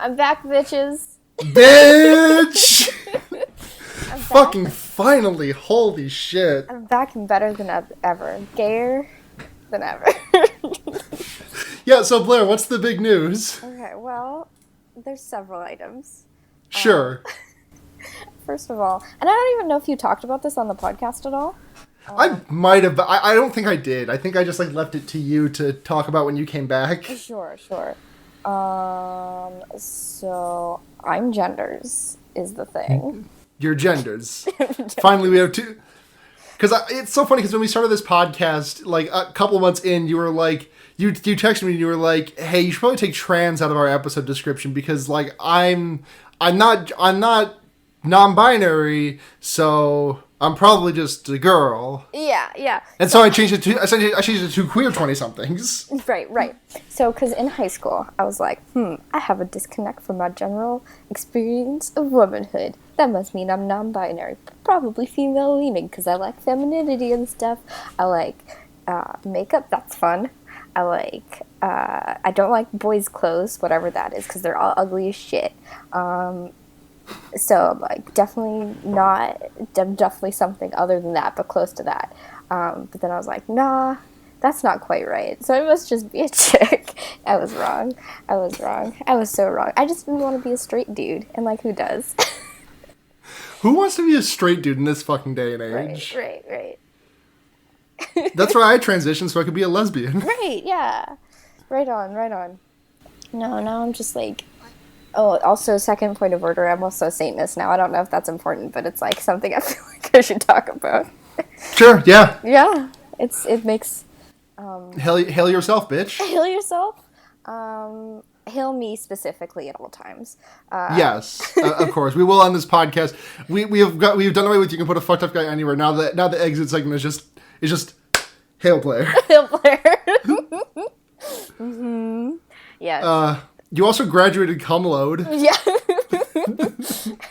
I'm back, bitches. Bitch! Fucking finally, holy shit. I'm back and better than ever. Gayer than ever. Yeah, so Blair, what's the big news? Okay, well, there's several items. Sure. First of all, and I don't even know if you talked about this on the podcast at all. I might have, but I don't think I did. I think I just left it to you to talk about when you came back. Sure. So I'm genders is the thing. Your genders. Finally, we have two. Because it's so funny because when we started this podcast, a couple months in, you were like, you texted me and you were like, hey, you should probably take trans out of our episode description because I'm not non-binary, so I'm probably just a girl. Yeah. And so I changed it to queer 20-somethings. Right. So, because in high school, I was like, I have a disconnect from my general experience of womanhood. That must mean I'm non-binary. Probably female-leaning, because I like femininity and stuff. I like makeup, that's fun. I don't like boys' clothes, whatever that is, because they're all ugly as shit. So, definitely something other than that, but close to that. But then I was like, nah, that's not quite right. So I must just be a chick. I was wrong. I was so wrong. I just didn't want to be a straight dude. And, who does? Who wants to be a straight dude in this fucking day and age? Right. That's why I transitioned so I could be a lesbian. Right, yeah. Right on. No, now I'm just oh, also, second point of order, I'm also a Satanist now. I don't know if that's important, but it's something I feel like I should talk about. Sure, yeah. Yeah, it makes... Hail yourself, bitch. Hail yourself. Hail me specifically at all times. Yes, of course. We will on this podcast. We've done away with you can put a fucked up guy anywhere. Now the exit segment is just Hail Blair. Hail Blair. Mm-hmm. Yes. You also graduated Cum Lord. Yeah.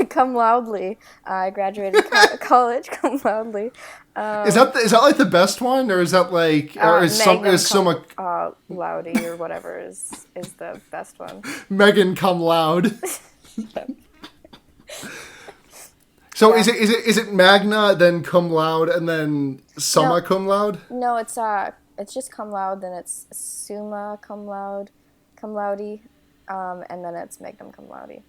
Cum loudly. I graduated college cum loudly. Is that the best one, or is that Loudy or whatever is the best one? Megan Cum Loud. So yeah. Is it Magna, then Cum Laude, and then Summa Cum Laude? No, it's just Cum Laude, then it's Summa Cum Laude, Cum Laude, and then it's Magnum Cum Laude.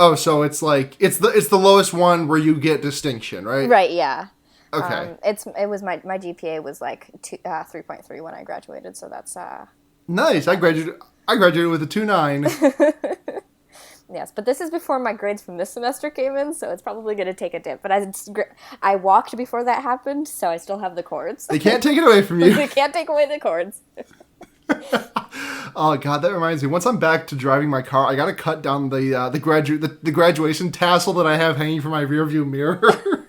Oh, so it's the lowest one where you get distinction, right? Right, yeah. Okay. It was my GPA was 3.3 when I graduated, so that's nice. I graduated with a 2.9. Yes, but this is before my grades from this semester came in, so it's probably going to take a dip. But I walked before that happened, so I still have the cords. They can't take it away from you. They can't take away the cords. Oh God, that reminds me. Once I'm back to driving my car, I gotta cut down the graduation tassel that I have hanging from my rearview mirror.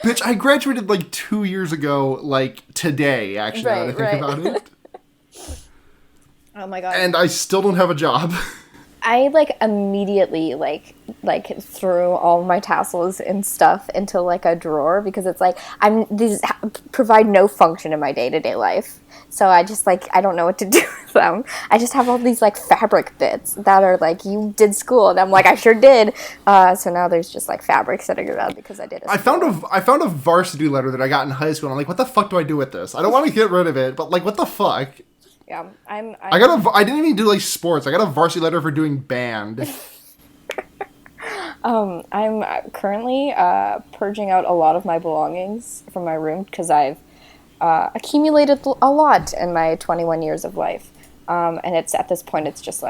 Bitch, I graduated 2 years ago, today. Actually, now that I think about it. Oh my God! And I still don't have a job. I immediately threw all my tassels and stuff into a drawer because it's these provide no function in my day-to-day life. So I just I don't know what to do with them. I just have all these fabric bits that are you did school, and I'm I sure did. So now there's just fabric sitting around because I did. I found a varsity letter that I got in high school, and I'm what the fuck do I do with this? I don't want to get rid of it, but what the fuck? Yeah, I didn't even do sports. I got a varsity letter for doing band. I'm currently purging out a lot of my belongings from my room because I've accumulated a lot in my 21 years of life. And it's at this point, it's just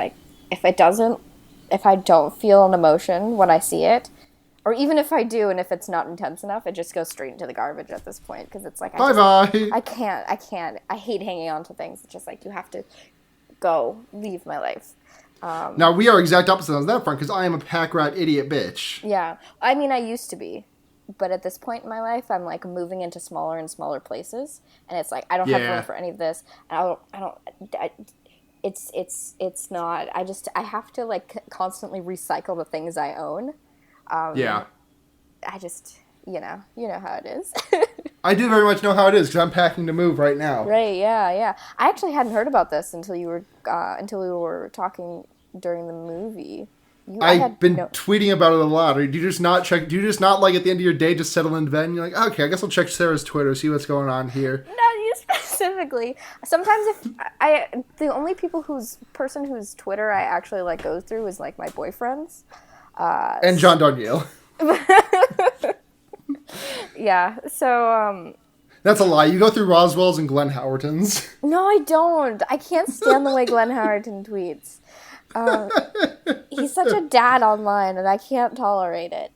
if I don't feel an emotion when I see it, or even if I do, and if it's not intense enough, it just goes straight into the garbage at this point. Because it's bye-bye. I can't. I hate hanging on to things. It's just you have to leave my life. Now, we are exact opposites on that front, because I am a pack rat idiot bitch. Yeah. I mean, I used to be. But at this point in my life, I'm moving into smaller and smaller places. And it's I don't have room for any of this. And it's not, I have to constantly recycle the things I own. Yeah. I just, you know how it is. I do very much know how it is because I'm packing to move right now. Right, yeah. I actually hadn't heard about this until we were talking during the movie. I've been tweeting about it a lot. Or do you just not check? Do you just not, like, at the end of your day just settle in bed and you're like, okay, I guess I'll check Sarah's Twitter, see what's going on here. Not you specifically. Sometimes the only whose Twitter I actually like go through is like my boyfriend's. And John Danielle. Yeah. So that's a lie. You go through Roswell's and Glenn Howerton's. No, I don't. I can't stand the way Glenn Howerton tweets. He's such a dad online, and I can't tolerate it.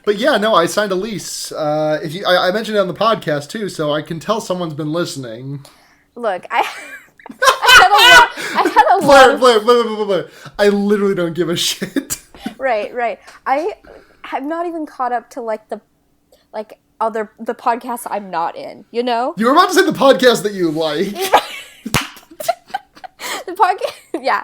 But yeah, no, I signed a lease. I mentioned it on the podcast too, so I can tell someone's been listening. Look, I had a lot. Blair. I literally don't give a shit. Right. I have not even caught up to the podcasts I'm not in. You know. You were about to say the podcast that you like. The podcast, yeah.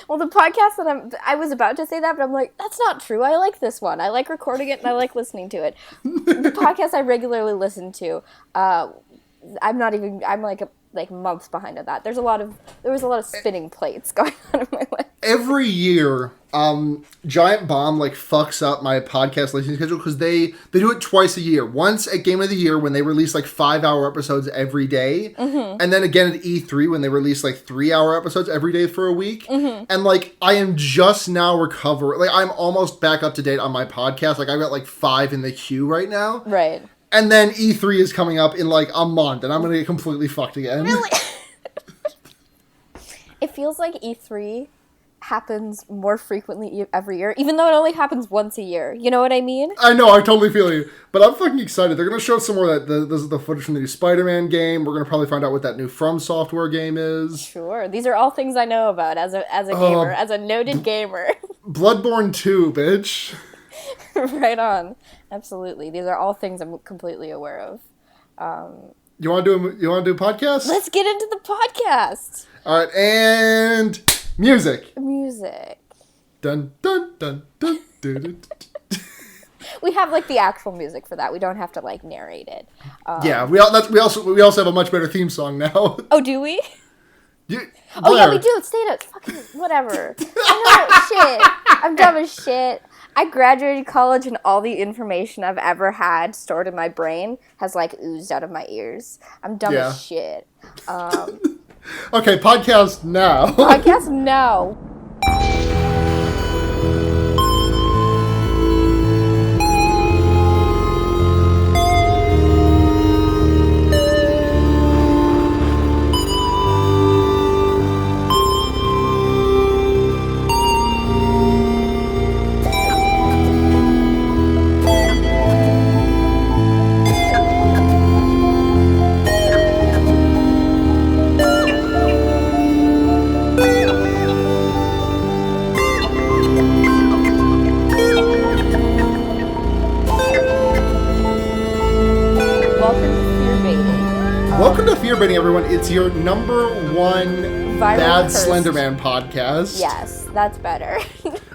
Well, the podcast that I was about to say that, but I'm like, that's not true. I like this one. I like recording it and I like listening to it. The podcast I regularly listen to, I'm like months behind on that. There was a lot of spinning plates going on in my life. Every year, Giant Bomb fucks up my podcast listening schedule because they do it twice a year. Once at Game of the Year when they release 5-hour episodes every day, and then again at E3 when they release 3-hour episodes every day for a week. And I am just now recovering. I'm almost back up to date on my podcast. I've got 5 in the queue right now. Right. And then E3 is coming up in a month, and I'm gonna get completely fucked again. Really? It feels like E3 happens more frequently every year, even though it only happens once a year. You know what I mean? I know, I totally feel you. But I'm fucking excited. They're going to show some more of that. This is the footage from the new Spider-Man game. We're going to probably find out what that new From Software game is. Sure. These are all things I know about as a gamer, as a noted gamer. Bloodborne 2, bitch. Right on. Absolutely. These are all things I'm completely aware of. You want to do a podcast? Let's get into the podcast. All right, and music. Dun dun dun dun dun. dun. We have the actual music for that. We don't have to narrate it. Yeah, we also have a much better theme song now. Oh, do we? Blair. Oh yeah, we do. Stay up. Fucking whatever. I'm dumb as shit. I graduated college and all the information I've ever had stored in my brain has oozed out of my ears. I'm dumb as shit. Okay, podcast now. Podcast now. Welcome to Fear Baiting, everyone. It's your number one viral bad cursed Slenderman podcast. Yes, that's better.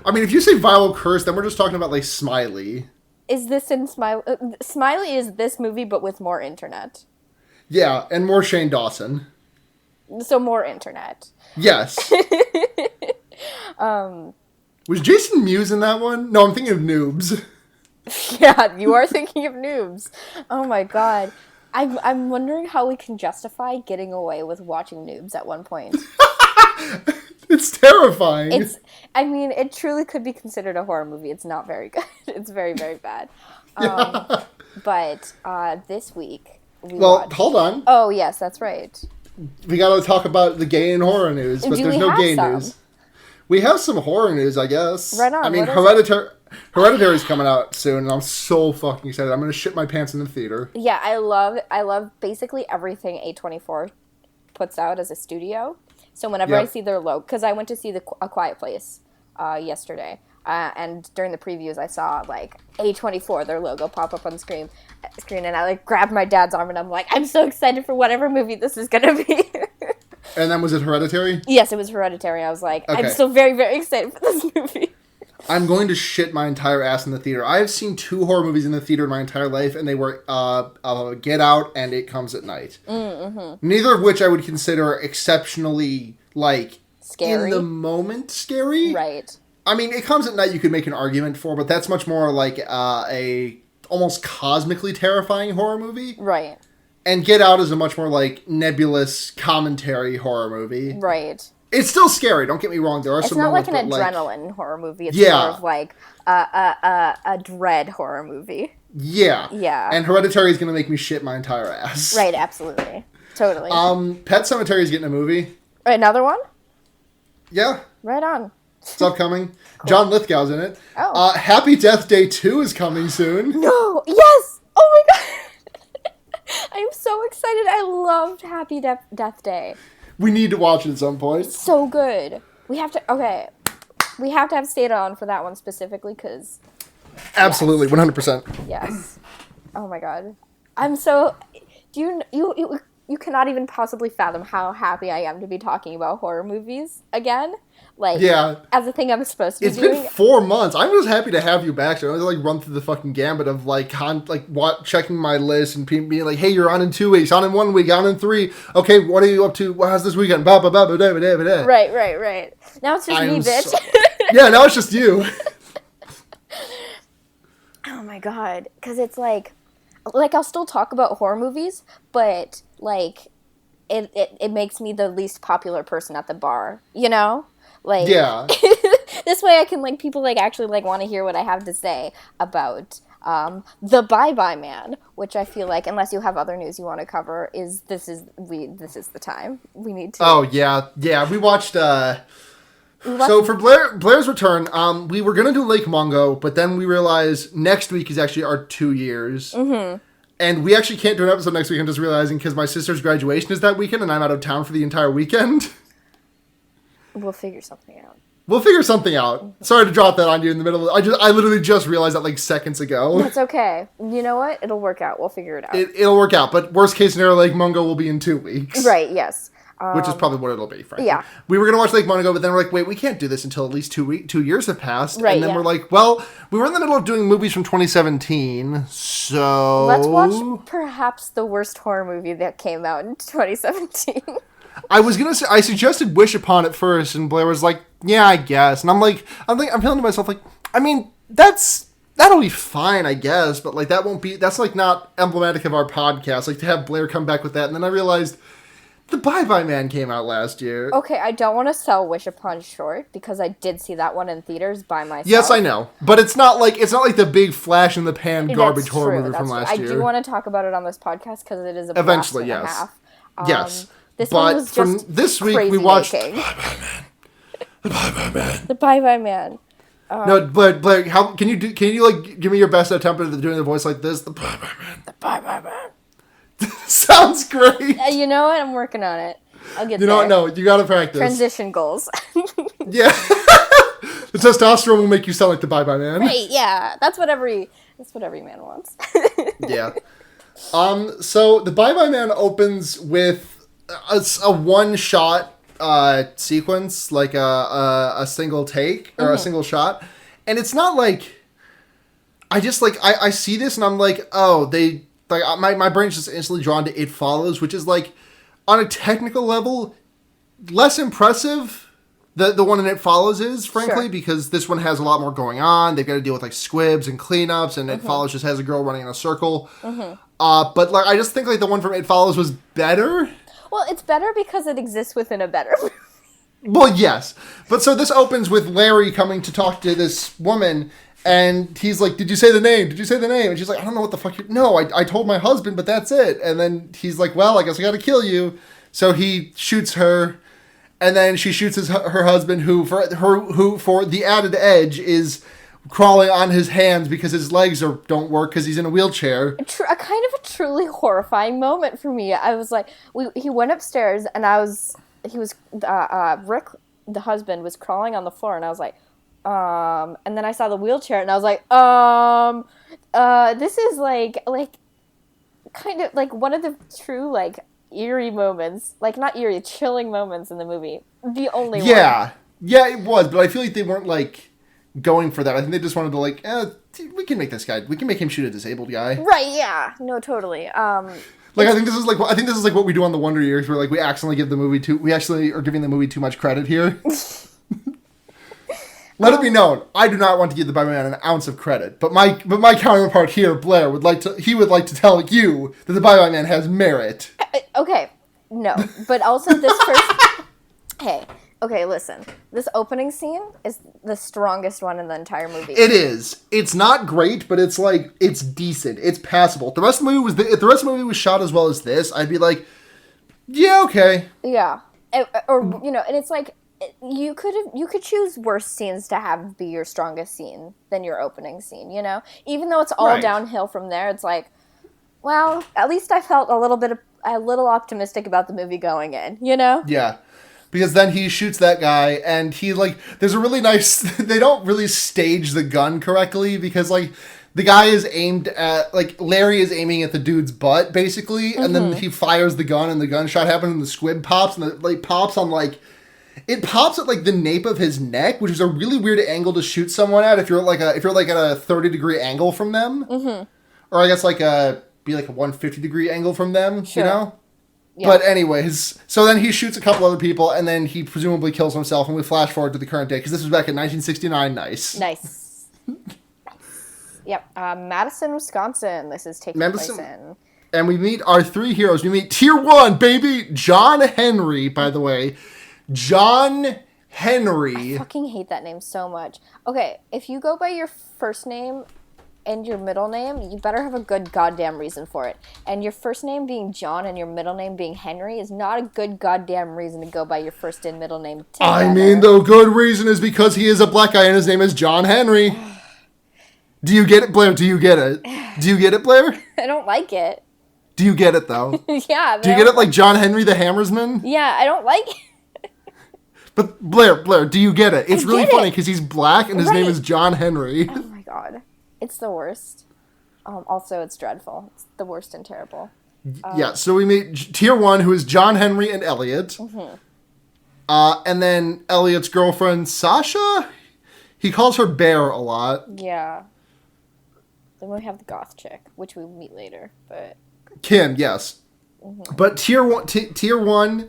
I mean, if you say viral curse, then we're just talking about Smiley. Is this in Smiley? Smiley is this movie, but with more internet. Yeah, and more Shane Dawson. So more internet. Yes. Was Jason Mewes in that one? No, I'm thinking of Noobs. Yeah, you are thinking of Noobs. Oh my god. I'm wondering how we can justify getting away with watching Noobs at one point. It's terrifying. It truly could be considered a horror movie. It's not very good. It's very, very bad. But this week we watched... hold on. Oh, yes, that's right. We gotta talk about the gay and horror news, but there's no gay news. We have some horror news, I guess. Right on. I mean, Hereditary's coming out soon, and I'm so fucking excited. I'm gonna shit my pants in the theater. Yeah, I love basically everything A24 puts out as a studio. So whenever I see their logo, because I went to see A Quiet Place yesterday, and during the previews I saw A24, their logo pop up on the screen, and I grabbed my dad's arm and I'm like, I'm so excited for whatever movie this is gonna be. And then was it Hereditary? Yes, it was Hereditary. I was like, okay. I'm still very, very excited for this movie. I'm going to shit my entire ass in the theater. I have seen 2 horror movies in the theater in my entire life, and they were Get Out and It Comes at Night. Mm-hmm. Neither of which I would consider exceptionally, like, scary. In the moment scary. Right. I mean, It Comes at Night you could make an argument for, but that's much more like a almost cosmically terrifying horror movie. Right. And Get Out is a much more, like, nebulous commentary horror movie. Right. It's still scary, don't get me wrong. There are it's some not moments, like an adrenaline horror movie. It's more of like a dread horror movie. Yeah. Yeah. And Hereditary is going to make me shit my entire ass. Right, absolutely. Totally. Pet Sematary is getting a movie. Another one? Yeah. Right on. It's upcoming. Cool. John Lithgow's in it. Oh. Happy Death Day 2 is coming soon. No! Yes! Oh my god! I'm so excited. I loved Happy Death Day. We need to watch it at some point. It's so good. We have to... Okay. We have to have Stata on for that one specifically, because... Absolutely, yes. 100%. Yes. Oh my god. I'm so... You cannot even possibly fathom how happy I am to be talking about horror movies again. Like, yeah. As a thing I'm supposed to be doing. It's been 4 months. I'm just happy to have you back. So I was like run through the fucking gambit of like checking my list and being like, hey, you're on in 2 weeks, on in 1 week, on in 3. Okay, what are you up to? How's this weekend? Right. Now it's just me, bitch. Yeah, now it's just you. Oh my god. Because it's like I'll still talk about horror movies, but like it makes me the least popular person at the bar, you know? Like, yeah. This way I can, like, people, like, actually, like, want to hear what I have to say about The Bye-Bye Man, which I feel like, unless you have other news you want to cover, this is the time. We need to. Oh, yeah. Yeah, we watched so for Blair's return, we were going to do Lake Mungo, but then we realized next week is actually our 2 years. Mm-hmm. And we actually can't do an episode next week, I'm just realizing, because my sister's graduation is that weekend, and I'm out of town for the entire weekend. We'll figure something out. Sorry to drop that on you in the middle. I literally just realized that like seconds ago. That's okay. You know what? It'll work out. We'll figure it out. It'll work out. But worst case scenario, Lake Mungo will be in 2 weeks. Right. Yes. Which is probably what it'll be, frankly. Yeah. We were going to watch Lake Mungo, but then we're like, wait, we can't do this until at least 2 years have passed. Right, and then we're like, well, we were in the middle of doing movies from 2017, so... Let's watch perhaps the worst horror movie that came out in 2017. I was going to say, I suggested Wish Upon at first, and Blair was like, yeah, I guess. And I'm feeling to myself like, I mean, that'll be fine, I guess, but like that's like not emblematic of our podcast, like to have Blair come back with that. And then I realized The Bye-Bye Man came out last year. Okay, I don't want to sell Wish Upon short, because I did see that one in theaters by myself. Yes, I know. But it's not like the big flash in the pan garbage horror movie from last year. I do want to talk about it on this podcast because it is a eventually, blast yes. and a half. Yes. This but one was from just this week we watched making. The Bye-Bye Man. The Bye-Bye Man. No, Blair, how can you like give me your best attempt at doing the voice like this? The Bye-Bye Man. The Bye-Bye Man. Sounds great. You know what? I'm working on it. I'll get there. You know what? No, you gotta practice. Transition goals. Yeah. The testosterone will make you sound like the Bye-Bye Man. Right, yeah. That's what every man wants. Yeah. So the Bye-Bye Man opens with a one-shot sequence, like a single take or a single shot, and it's not like I just like I see this and I'm like, oh, they like my brain's just instantly drawn to It Follows, which is like on a technical level less impressive. The one in It Follows is, frankly, sure. because this one has a lot more going on. They've got to deal with like squibs and cleanups, and It Follows just has a girl running in a circle. But like I just think like the one from It Follows was better. Well, it's better because it exists within a better movie. Well, yes. But so this opens with Larry coming to talk to this woman, and he's like, did you say the name? Did you say the name? And she's like, I don't know what the fuck you're... No, I told my husband, but that's it. And then he's like, well, I guess I gotta kill you. So he shoots her, and then she shoots her husband, who for the added edge is crawling on his hands because his legs don't work because he's in a wheelchair. A kind of a truly horrifying moment for me. I was like, he went upstairs and Rick, the husband, was crawling on the floor, and I was like, and then I saw the wheelchair and I was like, this is like kind of like one of the true like eerie moments, like not eerie, chilling moments in the movie. The only one. Yeah, it was, but I feel like they weren't like going for that. I think they just wanted to like, we can make this guy, we can make him shoot a disabled guy. Right? Yeah. No, totally. Like I think this is like what we do on the Wonder Years, where like we actually are giving the movie too much credit here. Let it be known, I do not want to give the Bible-Man an ounce of credit, but my counterpart here, Blair, would like to tell you that the Bible-Man has merit. Okay, no, but also this first. Hey, okay, listen. This opening scene is the strongest one in the entire movie. It is. It's not great, but it's like it's decent. It's passable. If the rest of the movie was shot as well as this, I'd be like, yeah, okay. Yeah, or and it's like. You could choose worse scenes to be your strongest scene than your opening scene, Even though it's all downhill from there, it's like, well, at least I felt a little optimistic about the movie going in, Yeah. Because then he shoots that guy, and he, like, there's a really nice, they don't really stage the gun correctly, because, like, the guy is aimed at, like, Larry is aiming at the dude's butt, basically, and then he fires the gun, and the gunshot happens, and the squib pops, and it, like, pops on, like, it pops at like the nape of his neck, which is a really weird angle to shoot someone at if you're at a 30-degree angle from them, or I guess be a 150-degree angle from them, Yeah. But anyways, so then he shoots a couple other people, and then he presumably kills himself, and we flash forward to the current day because this was back in 1969. Nice. Yep, Madison, Wisconsin. This is taking place in. And we meet our three heroes. We meet Tier 1, baby, John Henry, by the way. John Henry. I fucking hate that name so much. Okay, if you go by your first name and your middle name, you better have a good goddamn reason for it. And your first name being John and your middle name being Henry is not a good goddamn reason to go by your first and middle name together. I mean, the good reason is because he is a black guy and his name is John Henry. Do you get it, Blair? Do you get it? Do you get it, Blair? I don't like it. Do you get it, though? Yeah. Do you get it like John Henry the Hammersman? Yeah, I don't like it. But Blair, do you get it? It's really funny because he's black and his name is John Henry. Oh my god. It's the worst. Also, it's dreadful. It's the worst and terrible. Yeah, so we meet Tier 1, who is John Henry and Elliot. And then Elliot's girlfriend, Sasha? He calls her Bear a lot. Yeah. Then we have the goth chick, which we meet later, but... Kim, yes. But Tier 1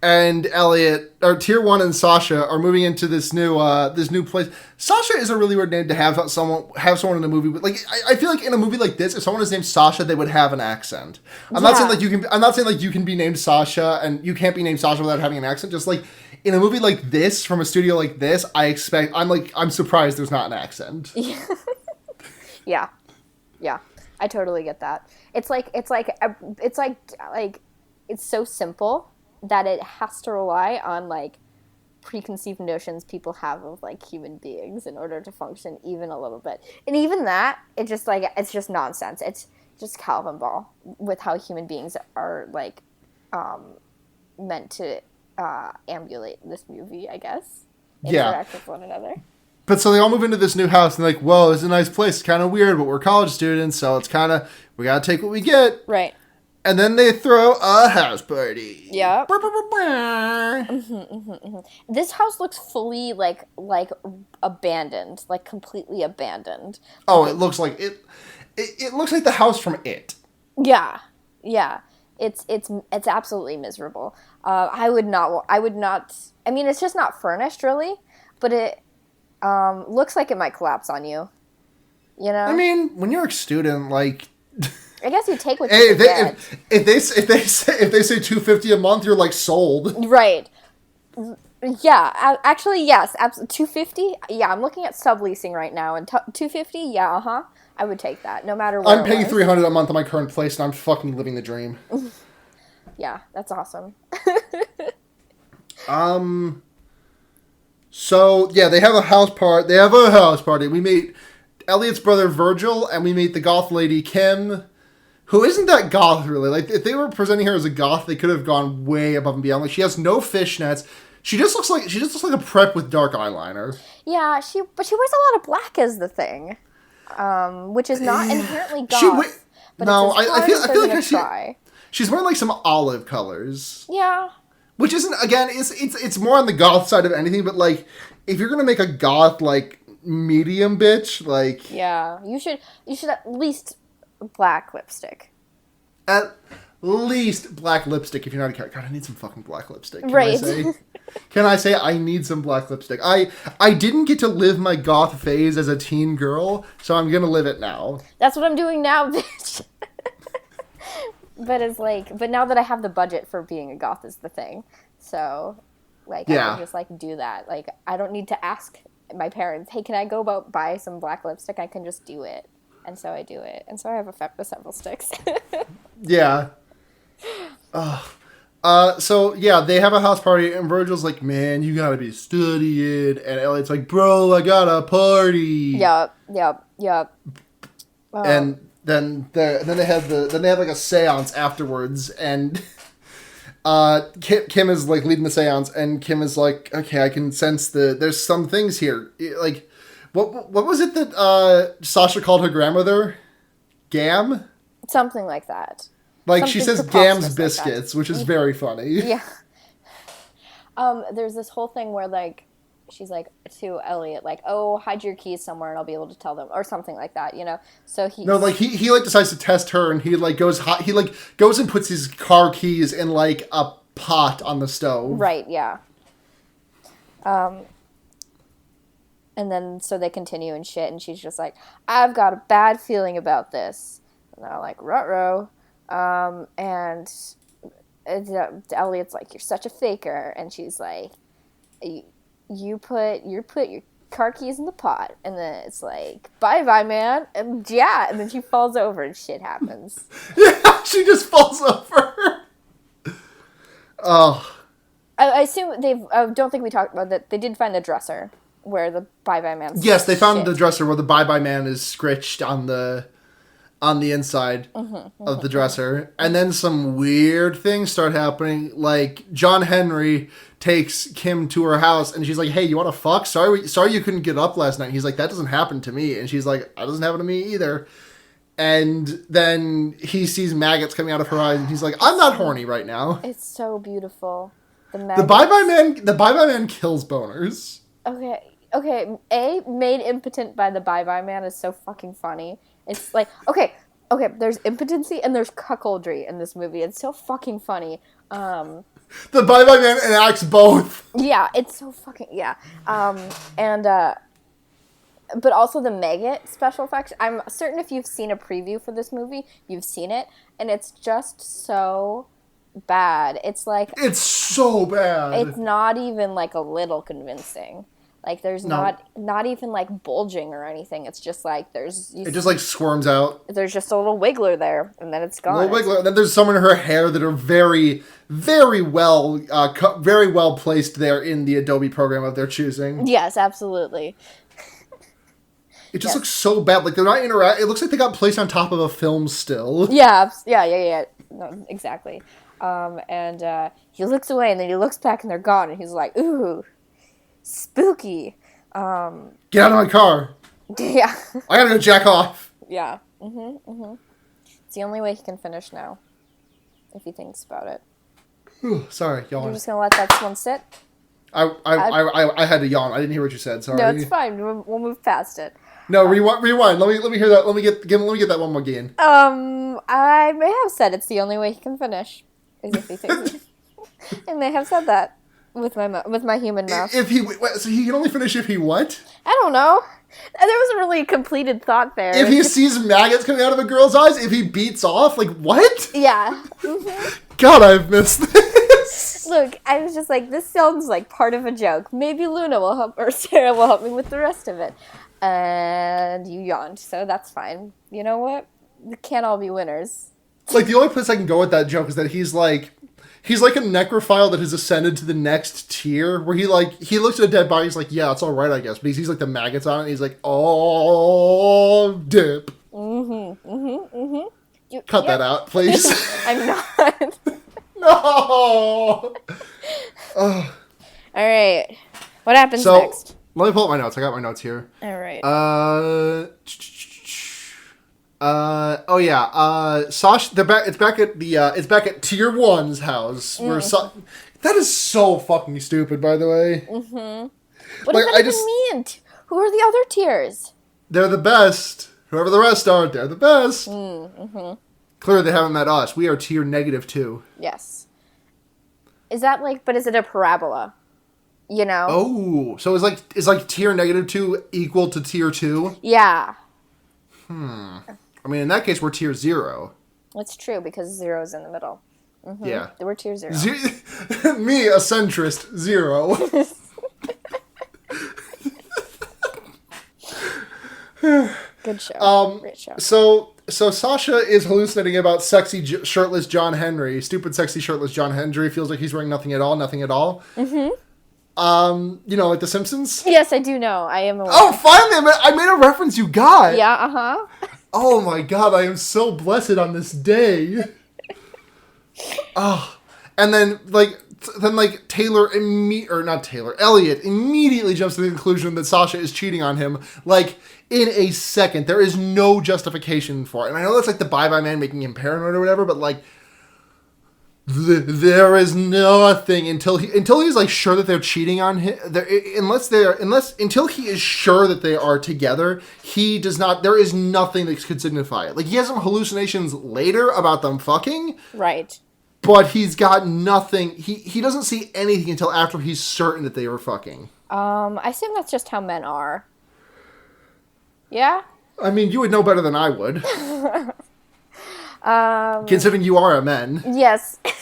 and Elliot, or Tier 1 and Sasha are moving into this new place. Sasha is a really weird name to have someone in a movie with. Like, I feel like in a movie like this, if someone is named Sasha, they would have an accent. I'm not saying you can be named Sasha and you can't be named Sasha without having an accent. Just like in a movie like this, from a studio like this, I'm surprised there's not an accent. Yeah. I totally get that. It's so simple that it has to rely on like preconceived notions people have of like human beings in order to function even a little bit. And even that, it's just nonsense. It's just Calvin Ball with how human beings are like meant to ambulate this movie, I guess. Interact with one another. But so they all move into this new house and like, whoa, it's a nice place. It's kind of weird, but we're college students, so it's kind of, we got to take what we get. Right. And then they throw a house party. Yeah. This house looks fully like abandoned, like completely abandoned. Oh, it looks like it. It looks like the house from It. Yeah. It's absolutely miserable. I would not. I mean, it's just not furnished really, but it looks like it might collapse on you. You know. I mean, when you're a student, like. I guess you take what you get. If they say $250 a month, you're like sold. Right. Yeah. Actually, yes. $250. Yeah, I'm looking at subleasing right now, and $250. Yeah. I would take that, no matter what. I'm paying $300 a month on my current place, and I'm fucking living the dream. Yeah, that's awesome. So yeah, they have a house party. We meet Elliot's brother Virgil, and we meet the goth lady Kim. Who isn't that goth, really? Like, if they were presenting her as a goth, they could have gone way above and beyond. Like, she has no fishnets. She just looks like a prep with dark eyeliner. Yeah, but she wears a lot of black as the thing, which is not inherently goth. I feel like she's wearing like some olive colors. Yeah. Which isn't, again, it's more on the goth side of anything. But like, if you're gonna make a goth like medium bitch. Like, yeah, you should at least black lipstick. At least black lipstick if you're not a God, I need some fucking black lipstick. Right. Can I say I need some black lipstick? I didn't get to live my goth phase as a teen girl, so I'm gonna live it now. That's what I'm doing now, bitch. But now that I have the budget for being a goth is the thing. So, I can just, do that. Like, I don't need to ask my parents, hey, can I go buy some black lipstick? I can just do it. And so I do it. And so I have several sticks. Yeah. So, yeah, they have a house party, and Virgil's like, man, you gotta be studying. And Elliot's like, bro, I got a party. Yep. And then they have like a seance afterwards, and Kim is like leading the seance, and Kim is like, okay, I can sense there's some things here. Like, what was it that Sasha called her grandmother? Gam? Something like that. Like, Something she says Gam's biscuits, which is very funny. Yeah. There's this whole thing where, like, she's like to Elliot, like, oh, hide your keys somewhere and I'll be able to tell them, or something like that, you know? So he decides to test her, and he goes and puts his car keys in, like, a pot on the stove. Right, yeah. And then, so they continue and shit, and she's just like, I've got a bad feeling about this. And they're like, ruh-roh. And Elliot's like, you're such a faker. And she's like, you put your car keys in the pot. And then it's like, bye-bye, man. And yeah, and then she falls over and shit happens. Yeah, she just falls over. Oh. I assume I don't think we talked about that. They did find the dresser where the bye-bye man. Yes, they found the dresser where the bye-bye man is scritched on the inside of the dresser. And then some weird things start happening. Like, John Henry takes Kim to her house, and she's like, hey, you want to fuck? Sorry you couldn't get up last night. And he's like, that doesn't happen to me. And she's like, that doesn't happen to me either. And then he sees maggots coming out of her eyes, and he's like, I'm not horny right now. It's so beautiful. The bye-bye man kills boners. Okay, made impotent by the bye-bye man is so fucking funny. It's like, okay, there's impotency and there's cuckoldry in this movie. It's so fucking funny. The bye-bye man enacts both. Yeah, it's so fucking, yeah. But also the maggot special effects. I'm certain if you've seen a preview for this movie, you've seen it, and it's just so bad. It's like... It's so bad. It's not even, like, a little convincing. Like, there's not even, like, bulging or anything. It's just, like, it just, like, squirms out. There's just a little wiggler there, and then it's gone. A little wiggler. And then there's some in her hair that are very, very well placed there in the Adobe program of their choosing. Yes, absolutely. It just looks so bad. Like, they're not interacting. It looks like they got placed on top of a film still. Yeah. No, exactly. And he looks away, and then he looks back, and they're gone, and he's like, ooh, spooky. Get out of my car. Yeah. I gotta go jack off. Yeah. It's the only way he can finish now, if he thinks about it. Ooh, sorry, yawn. You're just gonna let that one sit? I had to yawn. I didn't hear what you said. Sorry. No, it's fine. We'll move past it. No, rewind. Let me hear that. Let me get that one more again. I may have said it's the only way he can finish, is if he thinks. I may have said that with my human mouth. So he can only finish if he what? I don't know. There wasn't really a completed thought there. If he sees maggots coming out of a girl's eyes, if he beats off, like, what? Yeah. God, I've missed this. Look, I was just like, this sounds like part of a joke. Maybe Luna will help, or Sarah will help me with the rest of it. And you yawned, so that's fine. You know what? We can't all be winners. Like, the only place I can go with that joke is that he's like a necrophile that has ascended to the next tier, where he looks at a dead body, he's like, yeah, it's alright, I guess. But he sees, like, the maggots on it, and he's like, oh, dip. Cut that out, please. I'm not. No! Alright. What happens next? Let me pull up my notes. I got my notes here. Alright. Sasha, it's back at Tier 1's house. Where that is so fucking stupid, by the way. What does that even mean? Who are the other tiers? They're the best. Whoever the rest are, they're the best. Clearly they haven't met us. We are tier -2. Yes. Is that like, but is it a parabola? You know? Oh, so is like tier -2 equal to tier 2? Yeah. I mean, in that case, we're tier 0. It's true, because 0 is in the middle. Yeah. We're tier 0. Me, a centrist, 0. Good show. Great show. So Sasha is hallucinating about sexy, shirtless John Henry. Stupid, sexy, shirtless John Henry feels like he's wearing nothing at all. You know, like The Simpsons? Yes, I do know. I am aware. Oh, finally! I made a reference you got! Yeah, uh-huh. Oh my god, I am so blessed on this day. Oh. And then, Elliot immediately jumps to the conclusion that Sasha is cheating on him, like, in a second. There is no justification for it. And I know that's like the bye-bye man making him paranoid or whatever, but, like, there is nothing until he's like sure that they're cheating on him. Until he is sure that they are together, he does not. There is nothing that could signify it. Like, he has some hallucinations later about them fucking, right? But he's got nothing. He doesn't see anything until after he's certain that they were fucking. I assume that's just how men are. Yeah. I mean, you would know better than I would. Considering you are a man. Yes. I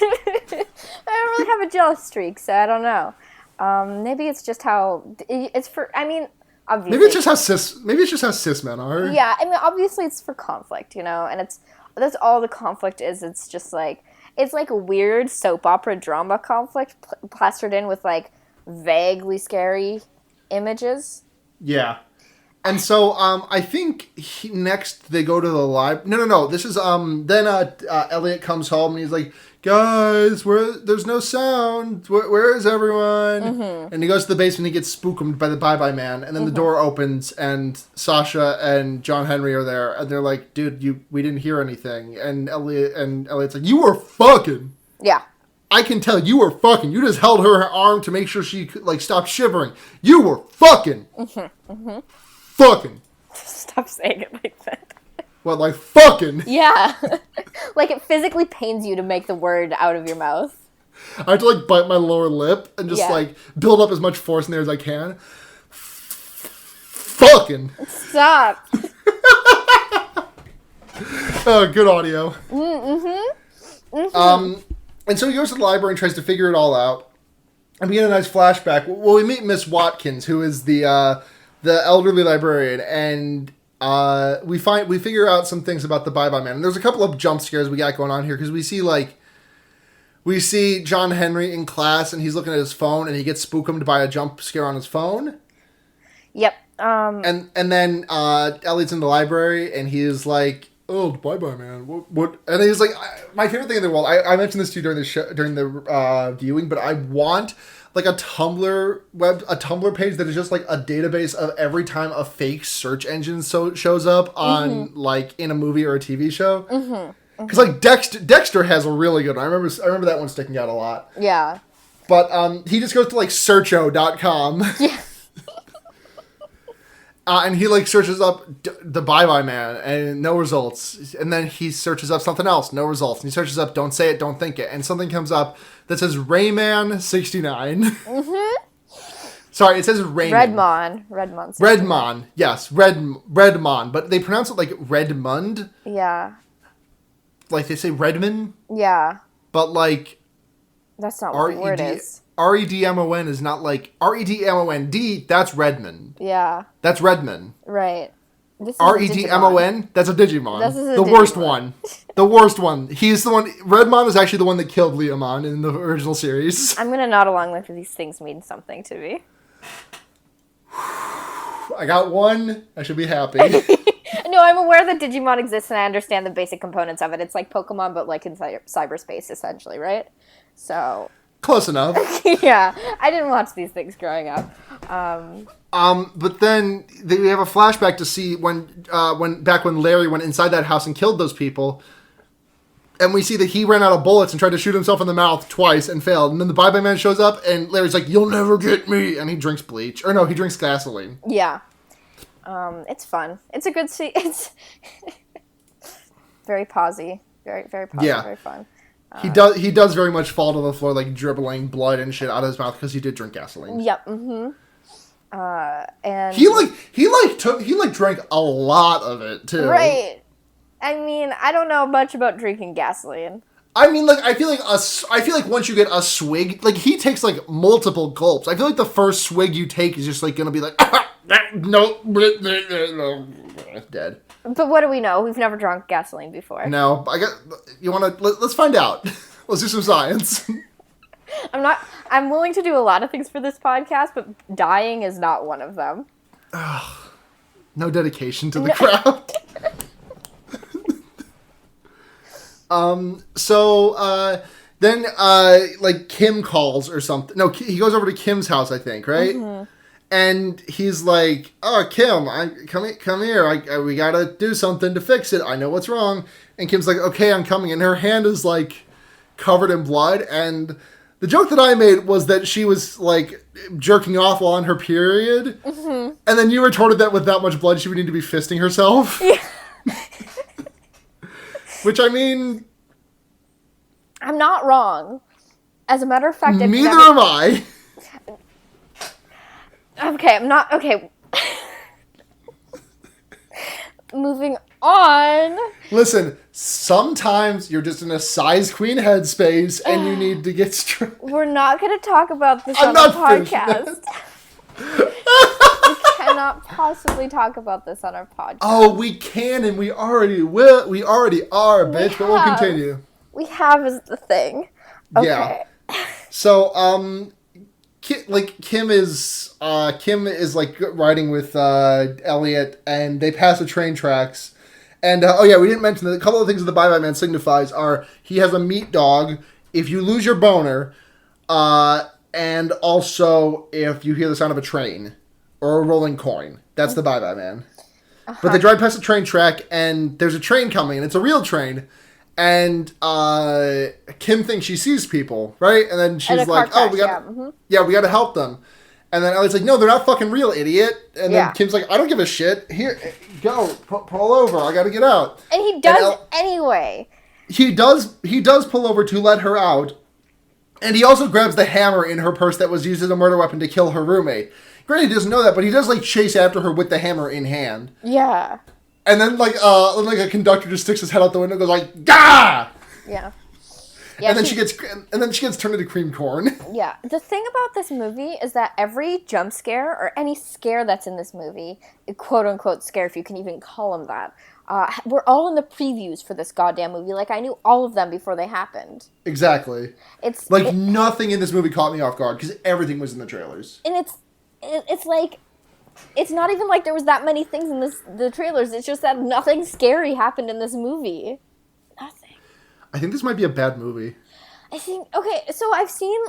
don't really have a jealous streak, so I don't know. Maybe it's just how it's for. I mean, obviously. Maybe it's just how cis men are. Yeah, I mean, obviously it's for conflict, you know, and that's all the conflict is. It's just like it's like a weird soap opera drama conflict plastered in with like vaguely scary images. Yeah. And so, I think next they go to the library. No. This is, then, Elliot comes home and he's like, guys, there's no sound. Where is everyone? Mm-hmm. And he goes to the basement and he gets spooked by the bye-bye man. And then the door opens and Sasha and John Henry are there. And they're like, dude, we didn't hear anything. And Elliot's like, you were fucking. Yeah. I can tell you were fucking. You just held her arm to make sure she could, like, stop shivering. You were fucking. Mm-hmm. Mm-hmm. Fucking. Stop saying it like that. What, like fucking? Yeah. Like it physically pains you to make the word out of your mouth. I have to like bite my lower lip and just like build up as much force in there as I can. Fucking. Stop. Oh, good audio. Mm-hmm. Mm-hmm. And so he goes to the library and tries to figure it all out. And we get a nice flashback. Well, we meet Miss Watkins, who is the elderly librarian, and we figure out some things about the bye-bye man. And there's a couple of jump scares we got going on here, because we see John Henry in class, and he's looking at his phone, and he gets spooked by a jump scare on his phone. Yep. And then Elliot's in the library, and he's like, "Oh, bye-bye man, what?" And he's like, "My favorite thing in the world." I mentioned this to you during the show, during the viewing, but I want like a Tumblr page that is just like a database of every time a fake search engine shows up on like in a movie or a TV show. Because like Dexter has a really good one. I remember that one sticking out a lot. Yeah. But he just goes to like searcho.com. Yeah. And he like searches up the bye-bye man and no results. And then he searches up something else, no results. And he searches up don't say it, don't think it. And something comes up that says Rayman 69. Sorry, it says Rayman. Redmon. Redmon. Yes, Redmon. But they pronounce it like Redmond. Yeah. Like they say Redmond. Yeah. But like that's not what the word is. Redmon is not like Redmond. That's Redmond. Yeah. That's Redmond. Right. Redmon. That's a Digimon. This is a the Digimon. Worst one. The worst one. He's the one. Redmon is actually the one that killed Leomon in the original series. I'm gonna nod along with these things mean something to me. I got one. I should be happy. No, I'm aware that Digimon exists and I understand the basic components of it. It's like Pokemon, but like in cyberspace, essentially, right? So. Close enough. Yeah, I didn't watch these things growing up. But then we have a flashback to see when Larry went inside that house and killed those people, and we see that he ran out of bullets and tried to shoot himself in the mouth twice and failed. And then the bye-bye man shows up, and Larry's like, "You'll never get me," and he drinks bleach. Or no, he drinks gasoline. Yeah. It's fun. It's a good scene. It's very posy. Very, very posy. Yeah. Very fun. He does very much fall to the floor, like, dribbling blood and shit out of his mouth because he did drink gasoline. Yep. Mm-hmm. And he drank a lot of it too. Right. I mean, I don't know much about drinking gasoline. I mean, like, I feel like once you get a swig, like, he takes, like, multiple gulps. I feel like the first swig you take is just, like, gonna be like, no, dead. But what do we know? We've never drunk gasoline before. No, let's find out. Let's do some science. I'm willing to do a lot of things for this podcast, but dying is not one of them. No dedication to the craft. Then like, Kim calls or something. No, he goes over to Kim's house, I think, right? Mm-hmm. And he's like, "Oh, Kim, come here. We gotta do something to fix it. I know what's wrong." And Kim's like, "Okay, I'm coming." And her hand is, like, covered in blood. And the joke that I made was that she was, like, jerking off while on her period. Mm-hmm. And then you retorted that with that much blood, she would need to be fisting herself. Yeah. Which, I mean, I'm not wrong. As a matter of fact, neither am I. Okay, I'm not... Okay. Moving on. Listen, sometimes you're just in a size queen headspace and you need to get straight. We're not going to talk about this on the podcast. We cannot possibly talk about this on our podcast. Oh, we can, and we already will. We already are, bitch, but we'll continue. We have is the thing. Okay. Yeah. So, Kim is like riding with Elliot, and they pass the train tracks. And we didn't mention that a couple of things that the Bye Bye Man signifies are he has a meat dog. If you lose your boner, and also if you hear the sound of a train or a rolling coin, that's the Bye Bye Man. Uh-huh. But they drive past a train track, and there's a train coming, and it's a real train. And Kim thinks she sees people, right? And then she's like, "Oh, we got to help them." And then Ellie's like, "No, they're not fucking real, idiot." And then Kim's like, "I don't give a shit. Here, go, pull over. I got to get out." And he does anyway. He does pull over to let her out. And he also grabs the hammer in her purse that was used as a murder weapon to kill her roommate. Granted, he doesn't know that, but he does, like, chase after her with the hammer in hand. Yeah. And then, like a conductor just sticks his head out the window and goes like, "Gah!" Yeah. And then she gets turned into cream corn. Yeah. The thing about this movie is that every jump scare or any scare that's in this movie, quote unquote scare, if you can even call them that, were all in the previews for this goddamn movie. Like, I knew all of them before they happened. Exactly. Nothing in this movie caught me off guard because everything was in the trailers. And it's like, it's not even like there was that many things in the trailers. It's just that nothing scary happened in this movie. Nothing. I think this might be a bad movie. So I've seen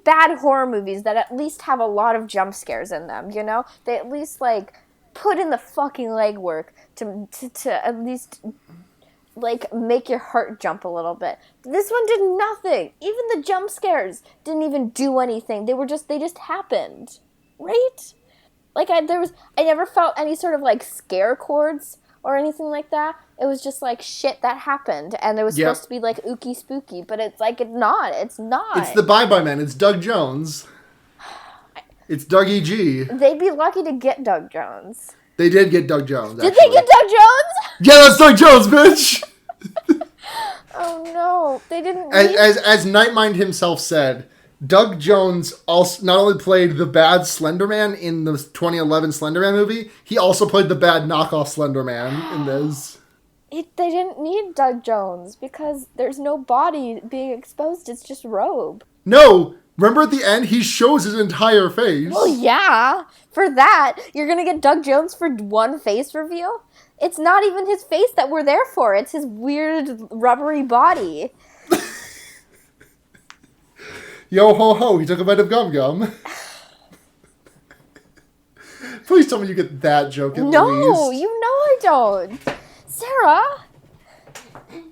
bad horror movies that at least have a lot of jump scares in them, you know? They at least, like, put in the fucking legwork to at least, like, make your heart jump a little bit. This one did nothing. Even the jump scares didn't even do anything. They just happened. Right? Like, I never felt any sort of, like, scare chords or anything like that. It was just, like, shit that happened, and it was supposed to be, like, ooky spooky, but it's, like, it's not. It's not. It's the Bye Bye Man. It's Doug Jones. It's Dougie G. They'd be lucky to get Doug Jones. They did get Doug Jones, Did they get Doug Jones? Yeah, that's Doug Jones, bitch! Oh, no. They didn't As Nightmind himself said, Doug Jones also not only played the bad Slender Man in the 2011 Slender Man movie, he also played the bad knockoff Slender Man in this. They didn't need Doug Jones because there's no body being exposed. It's just robe. No! Remember at the end, he shows his entire face. Well, yeah. For that, you're going to get Doug Jones for one face reveal? It's not even his face that we're there for. It's his weird rubbery body. Yo ho ho, he took a bite of gum gum. Please tell me you get that joke at least. No, you know I don't. Sarah!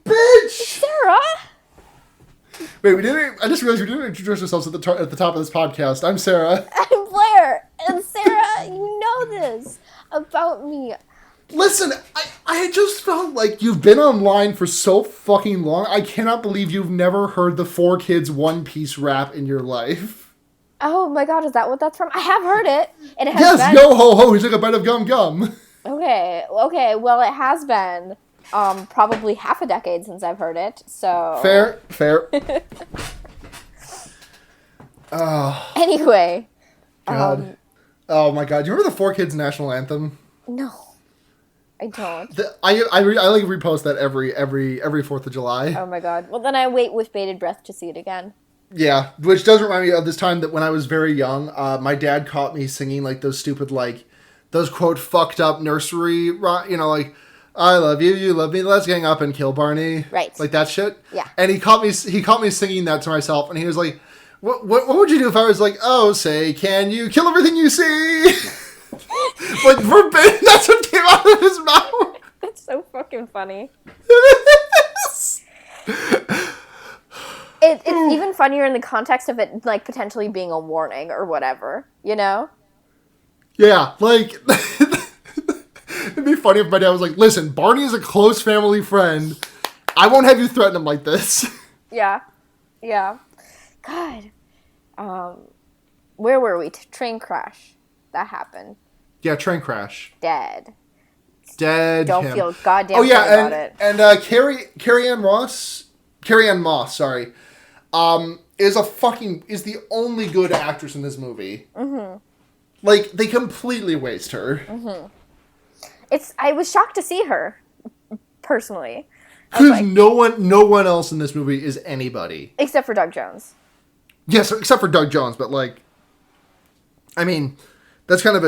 Bitch! Sarah! Wait, I just realized we didn't introduce ourselves at the top of this podcast. I'm Sarah. I'm Blair. And Sarah, you know this. about me. Listen, I just felt like you've been online for so fucking long. I cannot believe you've never heard the 4Kids One Piece rap in your life. Oh my god, is that what that's from? I have heard it. And it has Yes, been... yo ho ho, he's like a bite of gum gum. Okay, well, it has been probably half a decade since I've heard it, so... Fair. Anyway. God. Oh my god, do you remember the 4Kids National Anthem? No. I don't. I like repost that every 4th of July. Oh my god. Well, then I wait with bated breath to see it again. Yeah, which does remind me of this time that when I was very young, my dad caught me singing like those stupid those quote fucked up nursery, like I love you, you love me, let's gang up and kill Barney, right? Like that shit. Yeah. And he caught me singing that to myself, and he was like, "What would you do if I was like, oh, say, can you kill everything you see?" Like verbatim, that's what came out of his mouth. That's so fucking funny. It's even funnier in the context of it, like, potentially being a warning or whatever, you know? Yeah, like, it'd be funny if my dad was like, listen, Barney is a close family friend. I won't have you threaten him like this. Yeah. God. Where were we? Train crash. That happened. Yeah, train crash. Dead. Don't feel goddamn good about it. And Carrie-Anne Moss, sorry, is the only good actress in this movie. Mm-hmm. Like, they completely waste her. Mm-hmm. I was shocked to see her, personally. Because no one else in this movie is anybody. Except for Doug Jones. Yes, except for Doug Jones, but like, I mean, that's kind of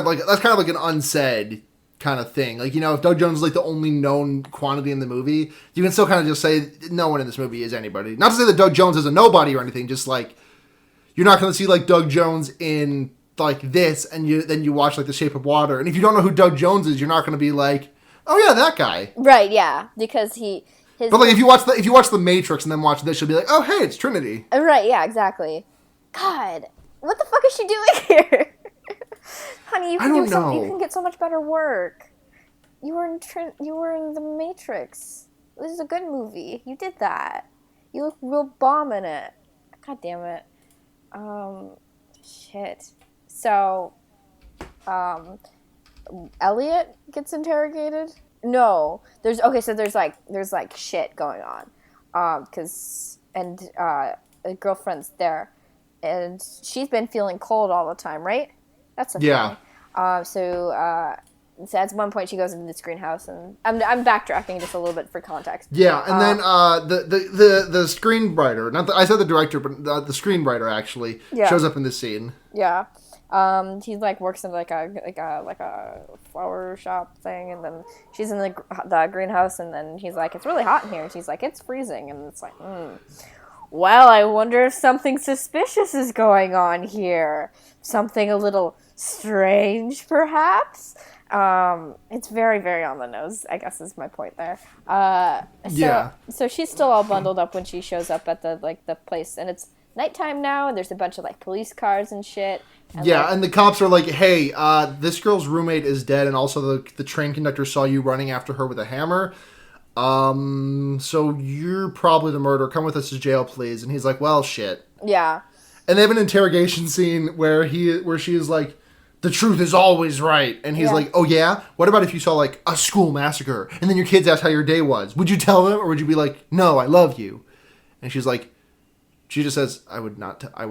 like an unsaid kind of thing. Like, if Doug Jones is like the only known quantity in the movie, you can still kind of just say no one in this movie is anybody. Not to say that Doug Jones is a nobody or anything, just like, you're not going to see like Doug Jones in like this, and then you watch like The Shape of Water, and if you don't know who Doug Jones is, you're not going to be like, oh yeah, that guy. Right, yeah, because But like if you watch The Matrix and then watch this, you'll be like, oh hey, it's Trinity. Right, yeah, exactly. God, what the fuck is she doing here? Honey, you can get so much better work. You were in The Matrix. This is a good movie. You did that. You look real bomb in it. God damn it. Shit. So, Elliot gets interrogated? No. There's shit going on. A girlfriend's there. And she's been feeling cold all the time, right? That's the thing. So at one point she goes into this greenhouse, and I'm backtracking just a little bit for context. Yeah, and then the screenwriter, I said the director, but the screenwriter actually shows up in this scene. Yeah. He like works in like a flower shop thing, and then she's in the greenhouse, and then he's like, it's really hot in here, and she's like, it's freezing, and it's like, well, I wonder if something suspicious is going on here. Something a little strange, perhaps. It's very, very on the nose, I guess is my point there. So she's still all bundled up when she shows up at the place, and it's nighttime now, and there's a bunch of like police cars and shit. And and the cops are like, hey, this girl's roommate is dead, and also the train conductor saw you running after her with a hammer. So you're probably the murderer. Come with us to jail, please. And he's like, well, shit. Yeah. And they have an interrogation scene where she is like, the truth is always right. And he's like, oh yeah? What about if you saw like a school massacre and then your kids asked how your day was? Would you tell them, or would you be like, no, I love you? And she just says, I would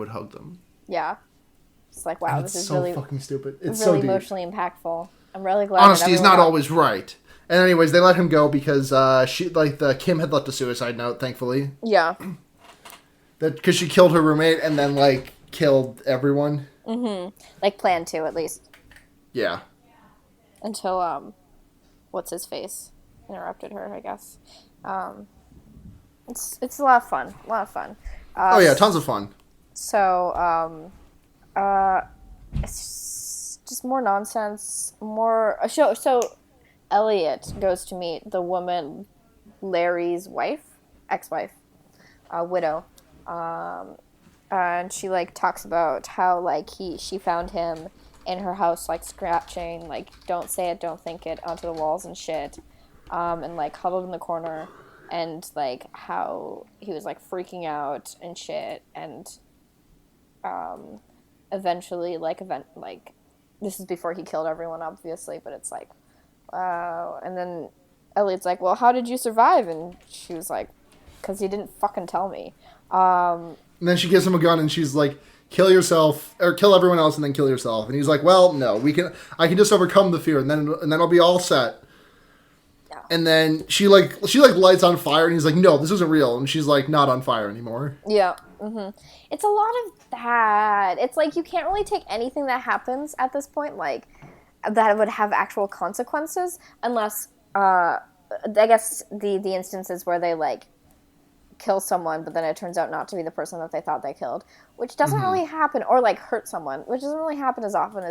hug them. Yeah. It's like, wow, this is so really fucking stupid. It's really so deep. Emotionally impactful. I'm really glad. Honesty is not always right. And anyways, they let him go because Kim had left a suicide note, thankfully. Yeah. Because she killed her roommate and then like killed everyone. Mm-hmm. Like planned to, at least. Yeah. Until what's his face interrupted her, I guess. It's a lot of fun. Oh yeah, tons of fun. So it's just more nonsense. So Elliot goes to meet the woman, Larry's ex-wife, widow, and she like talks about how like she found him in her house, like, scratching, like, don't say it, don't think it, onto the walls and shit, and, like, huddled in the corner, and, like, how he was, like, freaking out and shit, and, eventually, like, this is before he killed everyone, obviously, but it's like, wow, and then Elliot's like, well, how did you survive? And she was like, because he didn't fucking tell me. And then she gives him a gun, and she's like, kill yourself, or kill everyone else and then kill yourself. And he's like, well, no, I can just overcome the fear, and then I'll be all set. Yeah. And then she lights on fire, and he's like, no, this isn't real. And she's like, not on fire anymore. Yeah. Mm-hmm. It's a lot of that. It's like, you can't really take anything that happens at this point, like, that would have actual consequences, unless, I guess the instances where they, like, kill someone, but then it turns out not to be the person that they thought they killed, which doesn't really happen, or, like, hurt someone, which doesn't really happen as often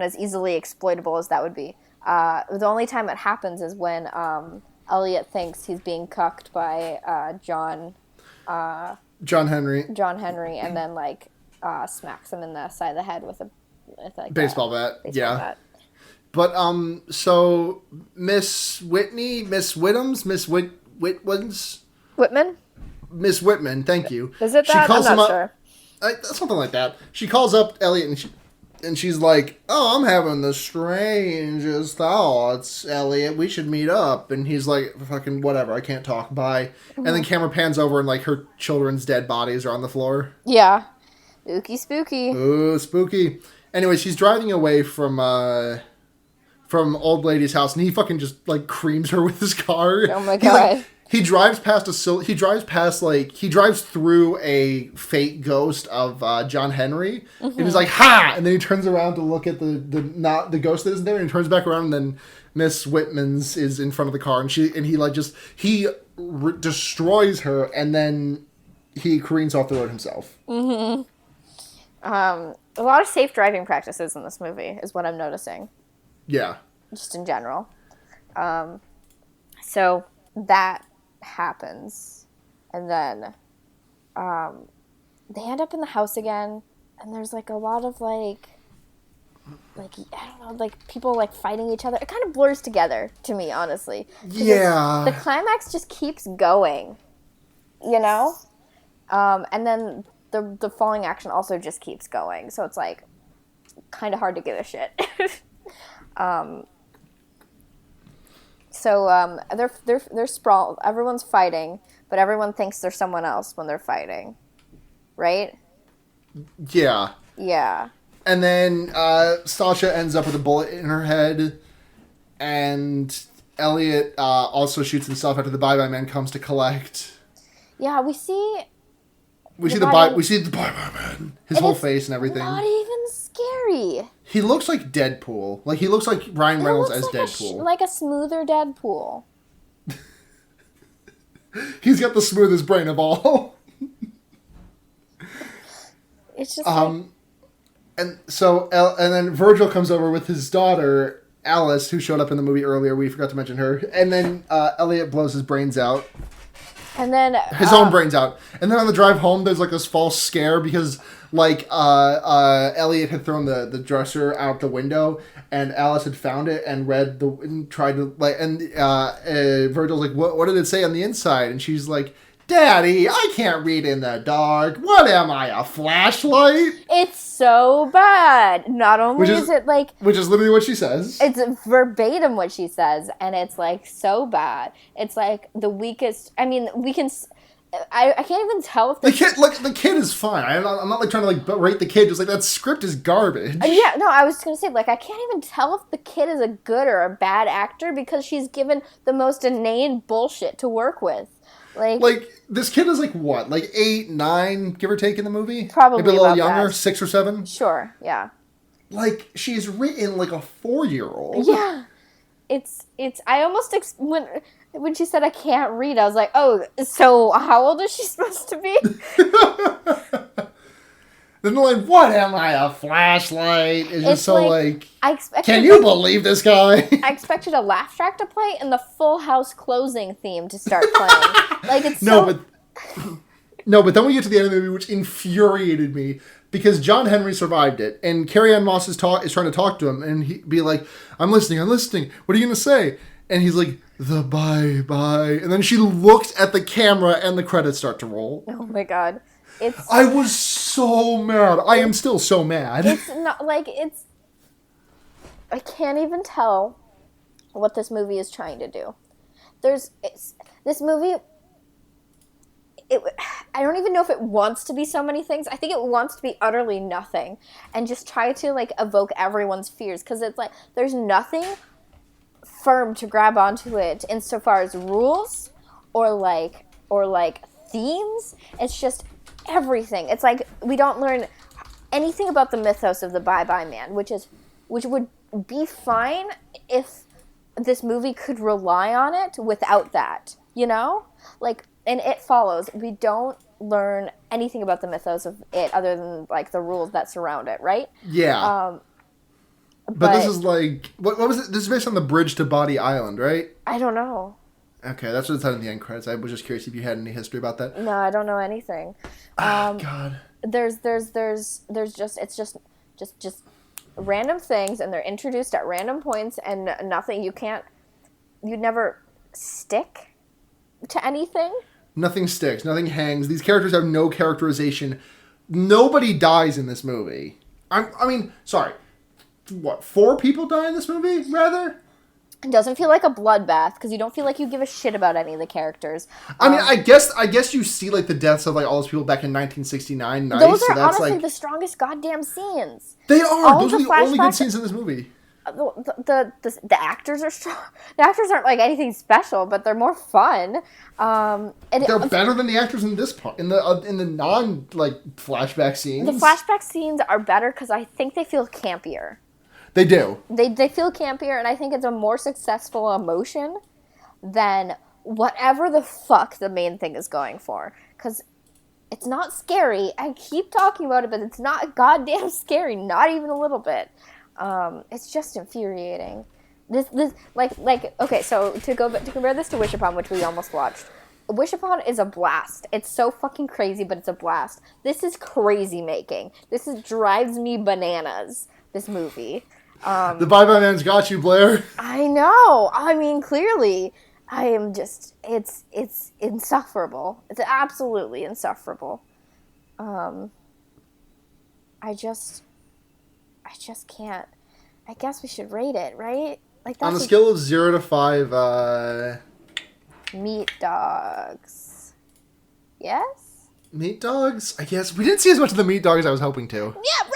as easily exploitable as that would be. The only time it happens is when Elliot thinks he's being cucked by John Henry, and then, like, smacks him in the side of the head with like, baseball bat. Bat. But so Miss Whitney, Miss Whitman, Miss Whitman. Thank you. Is it that? She calls I'm not sure. Something like that. She calls up Elliot, and she's like, "Oh, I'm having the strangest thoughts, Elliot. We should meet up." And he's like, "Fucking whatever. I can't talk. Bye." Mm-hmm. And then camera pans over, and, like, her children's dead bodies are on the floor. Yeah. Spooky. Ooh, spooky. Anyway, she's driving away from old lady's house, and he fucking just, like, creams her with his car. Oh my god. He drives through a fake ghost of John Henry, and he's like, ha! And then he turns around to look at the ghost that isn't there, and he turns back around, and then Miss Whitman's is in front of the car, and he destroys her, and then he careens off the road himself. Mm-hmm. A lot of safe driving practices in this movie is what I'm noticing. Yeah. Just in general. So that happens. And then they end up in the house again. And there's, like, a lot of, like, I don't know, like, people, like, fighting each other. It kind of blurs together to me, honestly. Yeah. The climax just keeps going. You know? And then the falling action also just keeps going. So it's, like, kind of hard to give a shit. So they're sprawled. Everyone's fighting, but everyone thinks they're someone else when they're fighting, right? Yeah. Yeah. And then Sasha ends up with a bullet in her head, and Elliot also shoots himself after the Bye-Bye Man comes to collect. Yeah, we see the Bye-Bye Man, his whole face and everything. Not even scary. He looks like Deadpool. Like, he looks like Ryan Reynolds as Deadpool. Like a smoother Deadpool. He's got the smoothest brain of all. It's just and then Virgil comes over with his daughter, Alice, who showed up in the movie earlier. We forgot to mention her. And then Elliot blows his brains out. And then his own brains out. And then on the drive home, there's, like, this false scare because, like, Elliot had thrown the dresser out the window, and Alice had found it and tried to, like, and Virgil's like, what did it say on the inside? And she's like, Daddy, I can't read in the dark. What am I, a flashlight? It's so bad. Not only is it, like... Which is literally what she says. It's verbatim what she says, and it's, like, so bad. It's, like, the weakest... I mean, we can... I can't even tell if the kid is fine. I'm not, like, trying to, like, rate the kid. Just, like, that script is garbage. Yeah, no, I was going to say, like, I can't even tell if the kid is a good or a bad actor because she's given the most inane bullshit to work with. Like, this kid is, like, what? Like, 8, 9, give or take, in the movie? Probably maybe a little younger, that. 6 or 7? Sure, yeah. Like, she's written like a 4-year-old. Yeah. It's I almost, when she said I can't read, I was like, oh, so how old is she supposed to be? Then they're like, what am I, a flashlight? It's just so, like can you believe this guy? I expected a laugh track to play and the Full House closing theme to start playing. Like, it's no, but No, but then we get to the end of the movie, which infuriated me because John Henry survived it, and Carrie Ann Moss is trying to talk to him, and he'd be like, I'm listening. What are you going to say? And he's like, the bye-bye. And then she looks at the camera, and the credits start to roll. Oh, my God. I was so mad. I am still so mad. It's not, like, I can't even tell what this movie is trying to do. This movie... I don't even know if it wants to be so many things. I think it wants to be utterly nothing and just try to, like, evoke everyone's fears. Because it's like, there's nothing firm to grab onto it insofar as rules or themes. It's just everything. It's like, we don't learn anything about the mythos of the Bye-Bye Man, which would be fine if this movie could rely on it without that, you know? Like... And It Follows, we don't learn anything about the mythos of it other than, like, the rules that surround it, right? Yeah. But this is, like... What was it? This is based on the bridge to Body Island, right? I don't know. Okay, that's what it said in the end credits. I was just curious if you had any history about that. No, I don't know anything. God. There's just random things, and they're introduced at random points, and nothing, you'd never stick to anything. Nothing sticks. Nothing hangs. These characters have no characterization. Nobody dies in this movie. I mean, sorry. What, 4 people die in this movie, rather? It doesn't feel like a bloodbath, because you don't feel like you give a shit about any of the characters. I mean, I guess you see, like, the deaths of, like, all those people back in 1969. Nice. Those are so that's, honestly like, the strongest goddamn scenes. They are. Those are the only good flashbacks... scenes in this movie. The actors are strong. The actors aren't, like, anything special, but they're more fun. And they're better than the actors in this part, in the non, like, flashback scenes. The flashback scenes are better because I think they feel campier. They do. They feel campier, and I think it's a more successful emotion than whatever the fuck the main thing is going for. Because it's not scary. I keep talking about it, but it's not goddamn scary. Not even a little bit. It's just infuriating. This okay, so to compare this to Wish Upon, which we almost watched. Wish Upon is a blast. It's so fucking crazy, but it's a blast. This is crazy making. Drives me bananas, this movie. The Bye-Bye Man's got you, Blair. I know. I mean, clearly, I am just, it's insufferable. It's absolutely insufferable. I just can't. I guess we should rate it, right? Like, that's on a scale of 0 to 5, meat dogs. Yes? Meat dogs? I guess. We didn't see as much of the meat dogs as I was hoping to. Yeah, right!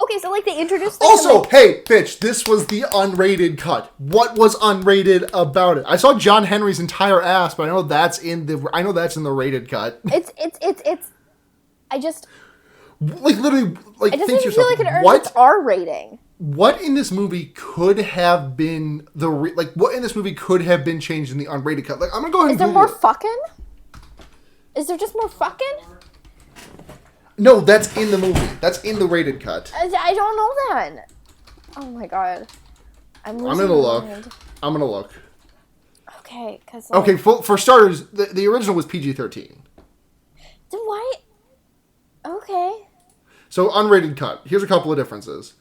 Okay, so, like, they introduced... Also, hey, bitch, this was the unrated cut. What was unrated about it? I saw John Henry's entire ass, but I know that's in the rated cut. I just... Like, literally, like, it doesn't think to even feel yourself, like it earns its R rating. What in this movie could have been what in this movie could have been changed in the unrated cut? Like, I'm gonna go ahead and Is there more fucking? Is there just more fucking? No, that's in the movie. That's in the rated cut. I don't know that. Oh my god. I'm gonna look. I'm gonna look. Okay, because... Okay, for starters, the original was PG-13. Then why... Okay. So, unrated cut. Here's a couple of differences.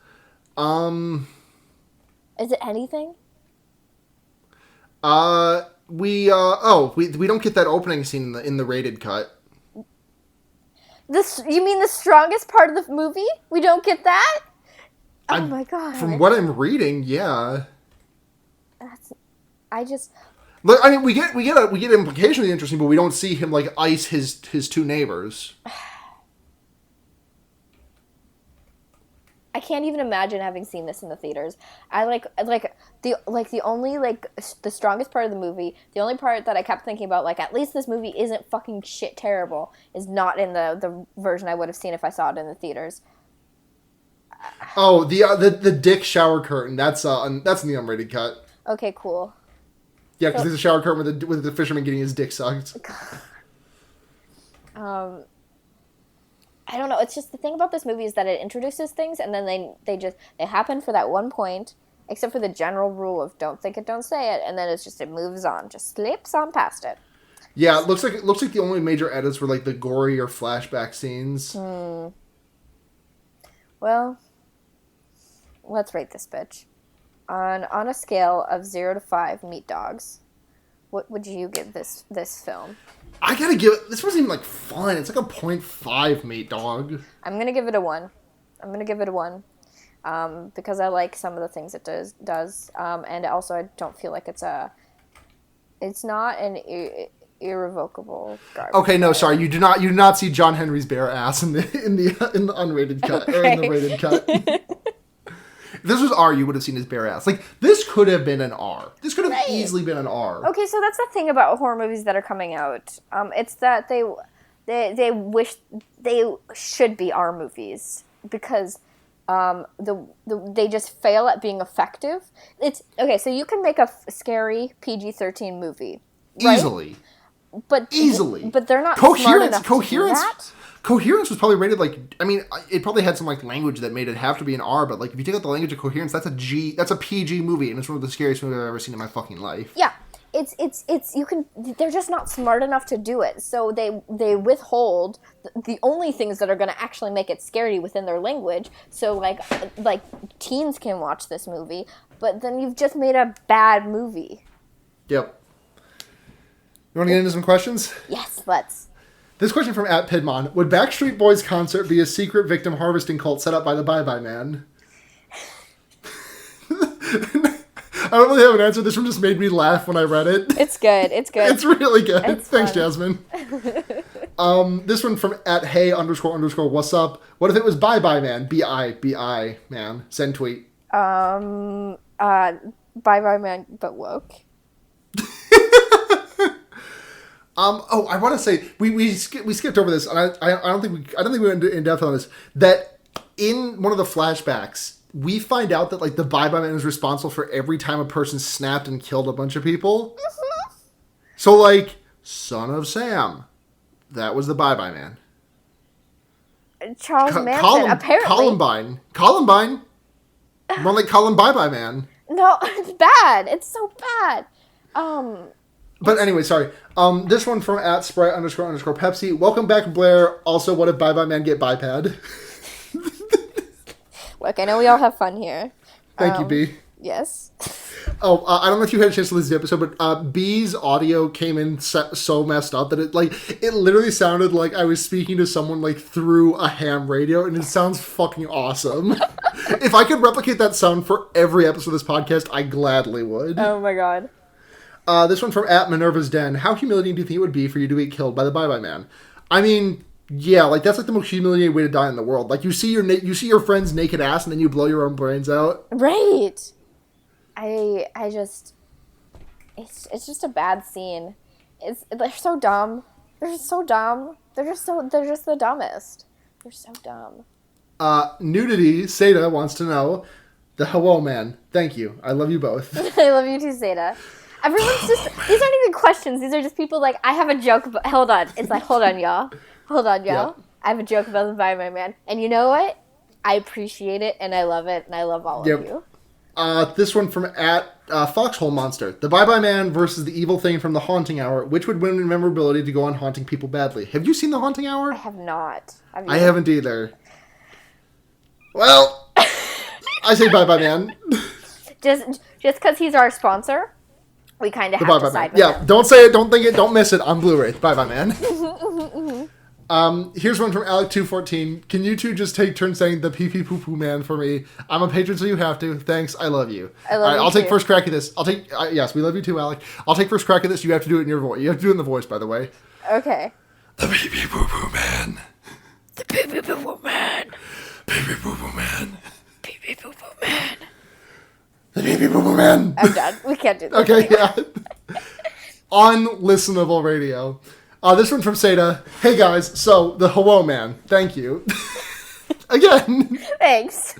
Is it anything? We don't get that opening scene in the rated cut. You mean the strongest part of the movie? We don't get that? Oh my god. From what I'm reading, yeah. Look, I mean, we get implicationally interesting, but we don't see him, like, ice his 2 neighbors. I can't even imagine having seen this in the theaters. The strongest part of the movie, the only part that I kept thinking about, like, at least this movie isn't fucking shit terrible, is not in the version I would have seen if I saw it in the theaters. Oh, the dick shower curtain. That's in the unrated cut. Okay, cool. Yeah, because there's a shower curtain with the fisherman getting his dick sucked. I don't know. It's just the thing about this movie is that it introduces things and then they happen for that one point, except for the general rule of don't think it, don't say it, and then it moves on, just slips on past it. Yeah, it looks like the only major edits were like the gory or flashback scenes. Well, let's rate this bitch. On a scale of 0 to 5 meat dogs, what would you give this film? I gotta give it. This wasn't even like fun. It's like a 0.5 meat dog. I'm gonna give it a 1. Because I like some of the things it does, and also I don't feel like it's not an irrevocable garbage. Okay, no, sorry. You do not see John Henry's bare ass in the unrated cut or in the rated cut. If this was R, you would have seen his bare ass. Like, this could have been an R. This could have easily been an R. Okay, so that's the thing about horror movies that are coming out. It's that they wish they should be R movies because they just fail at being effective. It's okay, so you can make a scary PG-13 movie, right? Easily. But they're not coherence. Smart enough Coherence. To do that. Coherence was probably rated like. I mean, it probably had some like language that made it have to be an R. But like, if you take out the language of Coherence, that's a G. That's a PG movie, and it's one of the scariest movies I've ever seen in my fucking life. Yeah, it's you can. They're just not smart enough to do it, so they withhold the only things that are going to actually make it scary within their language. So like teens can watch this movie, but then you've just made a bad movie. Yep. You want to get into some questions? Yes, let's. This question from @Pidmon. Would Backstreet Boys concert be a secret victim harvesting cult set up by the Bye Bye Man? I don't really have an answer. This one just made me laugh when I read it. It's good. It's good. It's really good. It's Thanks, fun. Jasmine. This one from @hey__ what's up? What if it was Bye Bye Man? B-I man. Send tweet. Bye Bye Man, but woke. I want to say we skipped over this, and I don't think we went in depth on this. That in one of the flashbacks, we find out that like the Bye Bye Man is responsible for every time a person snapped and killed a bunch of people. Mm-hmm. So like, Son of Sam, that was the Bye Bye Man. Charles Manson, apparently. Columbine, more like Bye Bye Man. No, it's bad. It's so bad. But anyway, sorry. This one from @Sprite__Pepsi. Welcome back, Blair. Also, what if Bye Bye Man get biped? Look, I know we all have fun here. Thank you, B. Yes. I don't know if you had a chance to listen to the episode, but B's audio came in so messed up that it literally sounded like I was speaking to someone like through a ham radio, and it sounds fucking awesome. If I could replicate that sound for every episode of this podcast, I gladly would. Oh my god. This one from @Minerva's Den. How humiliating do you think it would be for you to get killed by the Bye Bye Man? I mean, yeah, like that's like the most humiliating way to die in the world. Like you see your friend's naked ass and then you blow your own brains out. Right. I just, it's just a bad scene. They're so dumb. They're just so dumb. They're just the dumbest. They're so dumb. Nudity Seda wants to know the hello man. Thank you. I love you both. I love you too, Seda. Everyone's just, these aren't even questions. These are just people like, I have a joke, but hold on. It's like, hold on, y'all. Yep. I have a joke about the Bye Bye Man. And you know what? I appreciate it, and I love it, and I love all of you. This one from @Foxhole Monster. The Bye Bye Man versus the evil thing from The Haunting Hour. Which would win in memorability to go on haunting people badly? Have you seen The Haunting Hour? I have not. I haven't either. Well, I say Bye Bye Man. Just because he's our sponsor, we kind of have to side with him. Don't say it, don't think it, don't miss it on Blu-ray. Bye Bye Man. Here's one from Alec214. Can you two just take turns saying the pee pee poo poo man for me? I'm a patron, so you have to. Thanks. I love you. I love you. I'll take first crack at this. Yes, we love you too, Alec. I'll take first crack at this. You have to do it in your voice. You have to do it in the voice, by the way. Okay. The pee pee poo poo man. The pee pee poo poo man. Pee pee poo poo man. Pee pee poo poo man. The pee pee poo poo man. I'm done. We can't do this. Okay, yeah. Unlistenable radio. This one from Seda. Hey guys, so the hello man. Thank you. Again. Thanks.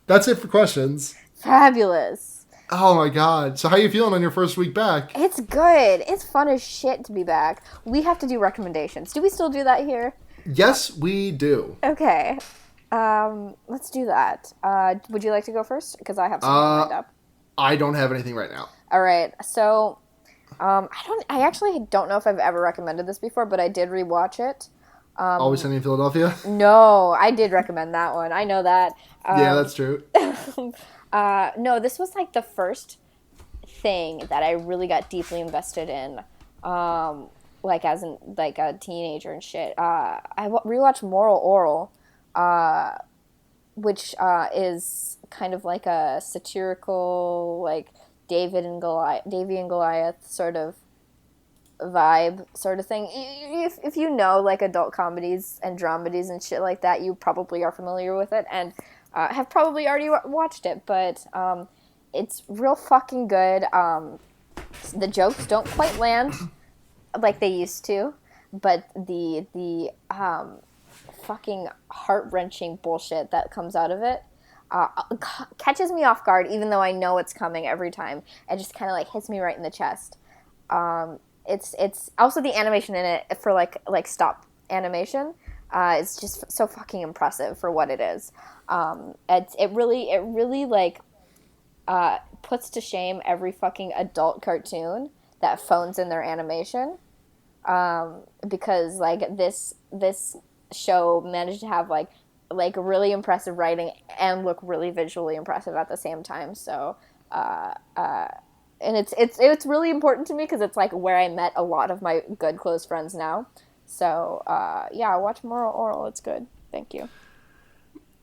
That's it for questions. Fabulous. Oh my god. So how you feeling on your first week back? It's good. It's fun as shit to be back. We have to do recommendations. Do we still do that here? Yes, we do. Okay. Let's do that. Would you like to go first? Because I have something lined up. I don't have anything right now. All right. So I actually don't know if I've ever recommended this before, but I did rewatch it. Always Sunny in Philadelphia? No, I did recommend that one. I know that. Yeah, that's true. No, this was like the first thing that I really got deeply invested in, like as like a teenager and shit. I rewatched Orel, which is kind of like a satirical, like Davy and Goliath sort of vibe sort of thing. If you know like adult comedies and dramedies and shit like that, you probably are familiar with it and have probably already watched it, but it's real fucking good. The jokes don't quite land like they used to, but the fucking heart-wrenching bullshit that comes out of it catches me off guard, even though I know it's coming every time. It just kind of like hits me right in the chest. It's also the animation in it for like stop animation. It's just so fucking impressive for what it is. It really like puts to shame every fucking adult cartoon that phones in their animation. Because like this show managed to have like really impressive writing and look really visually impressive at the same time. So and it's really important to me because it's like where I met a lot of my good close friends now. So yeah, watch more Orel. It's good. Thank you.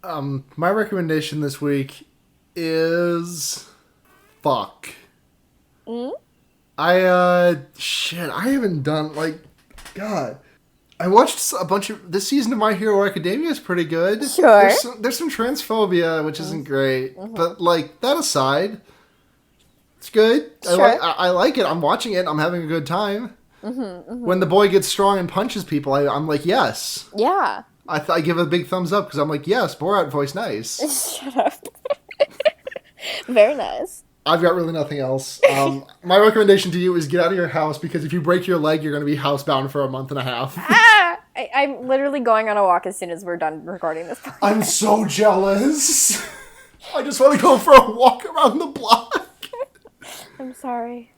My recommendation this week is fuck. I haven't done God. I watched a bunch of this season of My Hero Academia is pretty good. Sure. There's some transphobia, which isn't great, but like that aside, it's good. Sure. I like it. I'm watching it. I'm having a good time. When the boy gets strong and punches people, I'm like, yes. Yeah. I give a big thumbs up because I'm like, yes, Borat voice nice. Shut up. Very nice. I've got really nothing else. My recommendation to you is get out of your house because if you break your leg, you're going to be housebound for a month and a half. I'm literally going on a walk as soon as we're done recording this podcast. I'm so jealous. I just want to go for a walk around the block. I'm sorry.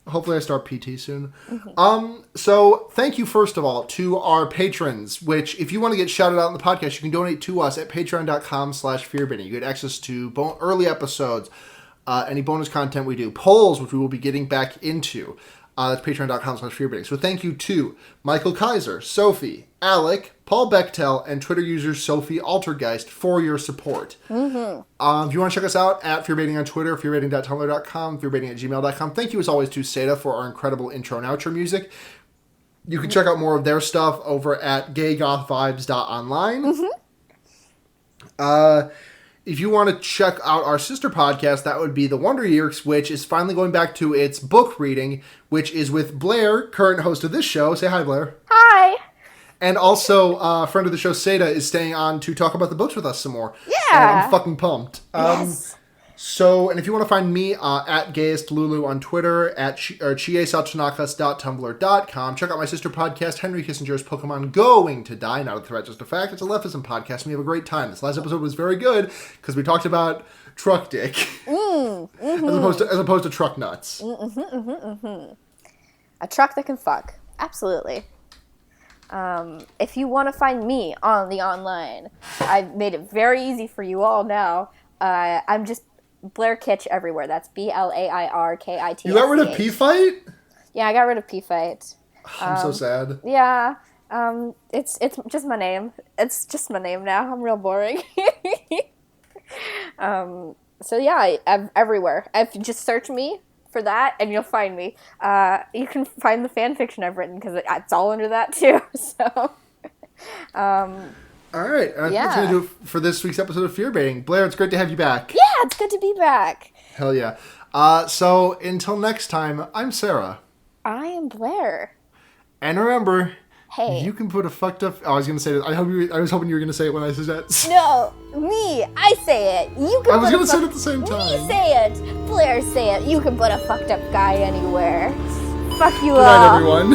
Hopefully I start PT soon. So thank you, first of all, to our patrons, which if you want to get shouted out in the podcast, you can donate to us at patreon.com/fearbitting. You get access to early episodes, any bonus content we do, polls, which we will be getting back into. That's patreon.com/fearbitting. So thank you to Michael Kaiser, Sophie, Alec, Paul Bechtel, and Twitter user Sophie Altergeist for your support. If you want to check us out at Fearbaiting on Twitter, fearbaiting.tumblr.com, fearbaiting@gmail.com. Thank you as always to Seda for our incredible intro and outro music. You can check out more of their stuff over at gaygothvibes.online. If you want to check out our sister podcast, that would be The Wonder Years, which is finally going back to its book reading, which is with Blair, current host of this show. Say hi, Blair. Hi. And also, friend of the show, Seda, is staying on to talk about the books with us some more. Yeah. And I'm fucking pumped. Yes. And if you want to find me at GayestLulu on Twitter, at chiesautonakas.tumblr.com. Check out my sister podcast, Henry Kissinger's Pokemon Going to Die, Not a Threat, Just a Fact. It's a leftism podcast, and we have a great time. This last episode was very good, because we talked about truck dick. As opposed to truck nuts. A truck that can fuck. Absolutely. If you want to find me on the online, I've made it very easy for you all now. I'm just Blair Kitsch everywhere. That's BLAIRKITCH. You got rid of P-Fight? Yeah, I got rid of P-Fight. I'm so sad. Yeah. It's just my name. It's just my name now. I'm real boring. So yeah, I'm everywhere. If you just search me for that, and you'll find me. You can find the fan fiction I've written because it's all under that too. So. All right. I think that's going to do it for this week's episode of Fear Baiting. Blair, it's great to have you back. Yeah, it's good to be back. Hell yeah. So until next time, I'm Sarah. I am Blair. And remember, hey, you can put a fucked up... Oh, I was going to say that. I was hoping you were going to say it when I said that. No, me. I say it. You can. I was going to say it at the same time. Me say it. Blair say it. You can put a fucked up guy anywhere. Fuck you all. Good night, everyone.